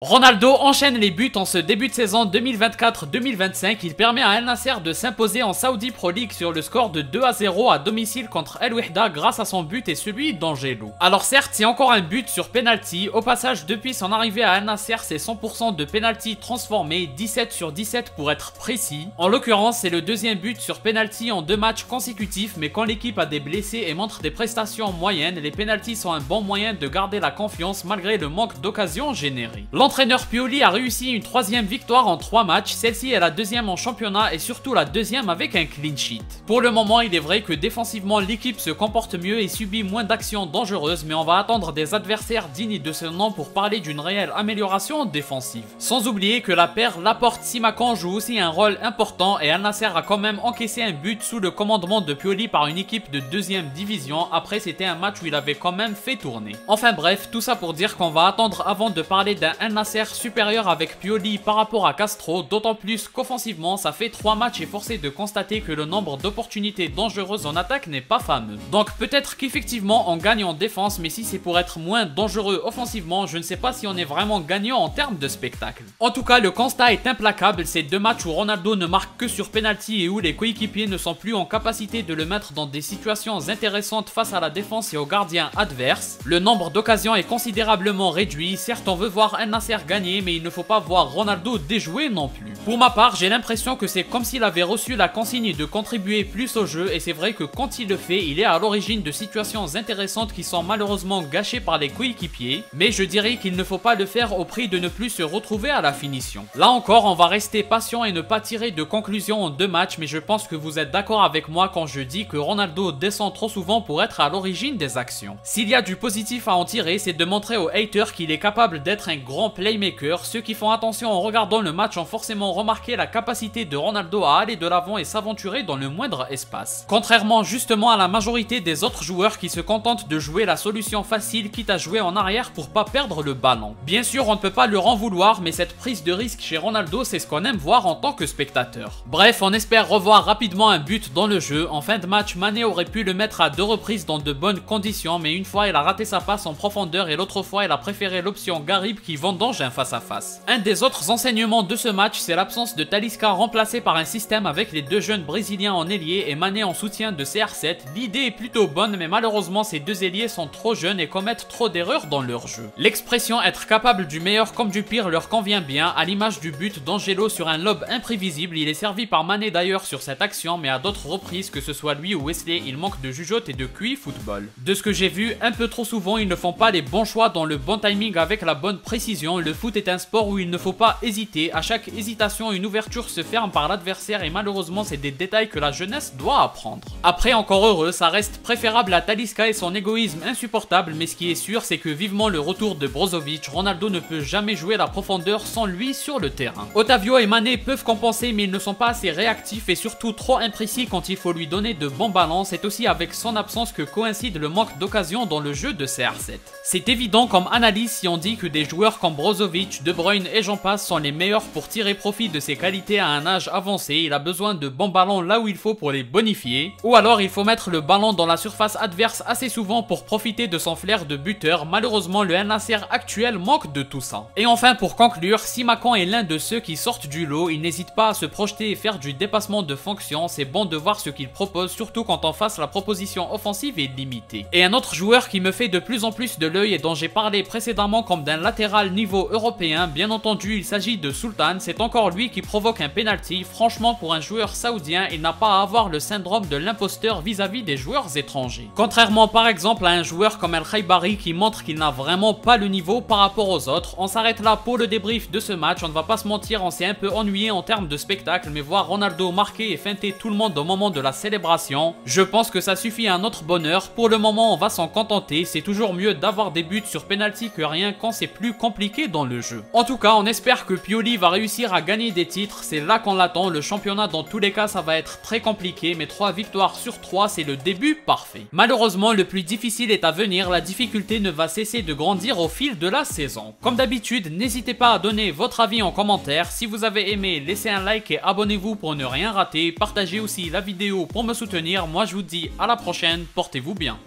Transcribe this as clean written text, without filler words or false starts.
Ronaldo enchaîne les buts en ce début de saison 2024-2025. Il permet à Al Nassr de s'imposer en Saudi Pro League sur le score de 2-0 à domicile contre El Wihda grâce à son but et celui d'Angelo. Alors certes, c'est encore un but sur penalty. Au passage, depuis son arrivée à Al Nassr, c'est 100% de penalty transformé, 17 sur 17 pour être précis. En l'occurrence, c'est le deuxième but sur penalty en 2 matchs consécutifs, mais quand l'équipe a des blessés et montre des prestations moyennes, les penalties sont un bon moyen de garder la confiance malgré le manque d'occasions générées. L'entraîneur Pioli a réussi une 3e victoire en 3 matchs, celle-ci est la 2e en championnat et surtout la 2e avec un clean sheet. Pour le moment, il est vrai que défensivement l'équipe se comporte mieux et subit moins d'actions dangereuses, mais on va attendre des adversaires dignes de ce nom pour parler d'une réelle amélioration défensive. Sans oublier que la paire Laporte-Simakan joue aussi un rôle important et Al Nassr a quand même encaissé un but sous le commandement de Pioli par une équipe de 2e division. Après, c'était un match où il avait quand même fait tourner. Enfin bref, tout ça pour dire qu'on va attendre avant de parler d'un Al Nassr supérieur avec Pioli par rapport à Castro, d'autant plus qu'offensivement ça fait 3 matchs et forcé de constater que le nombre d'opportunités dangereuses en attaque n'est pas fameux. Donc peut-être qu'effectivement on gagne en défense, mais si c'est pour être moins dangereux offensivement, je ne sais pas si on est vraiment gagnant en termes de spectacle. En tout cas, le constat est implacable, c'est 2 matchs où Ronaldo ne marque que sur penalty et où les coéquipiers ne sont plus en capacité de le mettre dans des situations intéressantes face à la défense et aux gardiens adverses. Le nombre d'occasions est considérablement réduit, certes on veut voir Al Nassr gagner, mais il ne faut pas voir Ronaldo déjouer non plus. Pour ma part, j'ai l'impression que c'est comme s'il avait reçu la consigne de contribuer plus au jeu, et c'est vrai que quand il le fait, il est à l'origine de situations intéressantes qui sont malheureusement gâchées par les coéquipiers, mais je dirais qu'il ne faut pas le faire au prix de ne plus se retrouver à la finition. Là encore, on va rester patient et ne pas tirer de conclusion en 2 matchs, mais je pense que vous êtes d'accord avec moi quand je dis que Ronaldo descend trop souvent pour être à l'origine des actions. S'il y a du positif à en tirer, c'est de montrer aux haters qu'il est capable d'être un grand playmaker. Ceux qui font attention en regardant le match ont forcément remarqué la capacité de Ronaldo à aller de l'avant et s'aventurer dans le moindre espace. Contrairement justement à la majorité des autres joueurs qui se contentent de jouer la solution facile quitte à jouer en arrière pour pas perdre le ballon. Bien sûr, on ne peut pas leur en vouloir, mais cette prise de risque chez Ronaldo, c'est ce qu'on aime voir en tant que spectateur. Bref, on espère revoir rapidement un but dans le jeu. En fin de match, Mané aurait pu le mettre à 2 reprises dans de bonnes conditions, mais une fois il a raté sa passe en profondeur et l'autre fois il a préféré l'option Garib qui vendange un face-à-face. Un des autres enseignements de ce match, c'est l'absence de Talisca remplacé par un système avec les 2 jeunes brésiliens en ailier et Mané en soutien de CR7. L'idée est plutôt bonne, mais malheureusement ces 2 ailiers sont trop jeunes et commettent trop d'erreurs dans leur jeu. L'expression être capable du meilleur comme du pire leur convient bien, à l'image du but d'Angelo sur un lob imprévisible. Il est servi par Mané d'ailleurs sur cette action, mais à d'autres reprises, que ce soit lui ou Wesley, il manque de jugeote et de QI football. De ce que j'ai vu, un peu trop souvent ils ne font pas les bons choix dans le bon timing avec la bonne précision. Le foot est un sport où il ne faut pas hésiter. À chaque hésitation, une ouverture se ferme par l'adversaire et malheureusement c'est des détails que la jeunesse doit apprendre. Après, encore heureux, ça reste préférable à Talisca et son égoïsme insupportable, mais ce qui est sûr c'est que vivement le retour de Brozovic. Ronaldo ne peut jamais jouer la profondeur sans lui sur le terrain. Otavio et Mané peuvent compenser, mais ils ne sont pas assez réactifs et surtout trop imprécis quand il faut lui donner de bons ballons. C'est aussi avec son absence que coïncide le manque d'occasion dans le jeu de CR7. C'est évident comme analyse si on dit que des joueurs comme Brozovic, De Bruyne et j'en passe sont les meilleurs pour tirer profit de ses qualités à un âge avancé. Il a besoin de bons ballons là où il faut pour les bonifier, ou alors il faut mettre le ballon dans la surface adverse assez souvent pour profiter de son flair de buteur. Malheureusement, le Al Nassr actuel manque de tout ça. Et enfin, pour conclure, Simakan est l'un de ceux qui sortent du lot. Il n'hésite pas à se projeter et faire du dépassement de fonction. C'est bon de voir ce qu'il propose, surtout quand en face la proposition offensive est limitée. Et un autre joueur qui me fait de plus en plus de l'œil et dont j'ai parlé précédemment comme d'un latéral niveau européen, bien entendu il s'agit de Sultan. C'est encore lui qui provoque un penalty. Franchement, pour un joueur saoudien, il n'a pas à avoir le syndrome de l'imposteur vis-à-vis des joueurs étrangers. Contrairement par exemple à un joueur comme El Khaibari qui montre qu'il n'a vraiment pas le niveau par rapport aux autres. On s'arrête là pour le débrief de ce match. On ne va pas se mentir, on s'est un peu ennuyé en termes de spectacle, mais voir Ronaldo marquer et feinter tout le monde au moment de la célébration, je pense que ça suffit à notre bonheur. Pour le moment, on va s'en contenter. C'est toujours mieux d'avoir des buts sur penalty que rien quand c'est plus compliqué dans le jeu. En tout cas, on espère que Pioli va réussir à gagner des titres. C'est là qu'on l'attend. Le championnat, dans tous les cas, ça va être très compliqué, mais 3 victoires sur 3, c'est le début parfait. Malheureusement, le plus difficile est à venir. La difficulté ne va cesser de grandir au fil de la saison. Comme d'habitude, n'hésitez pas à donner votre avis en commentaire. Si vous avez aimé, laissez un like et abonnez-vous pour ne rien rater. Partagez aussi la vidéo pour me soutenir. Moi, je vous dis à la prochaine. Portez-vous bien.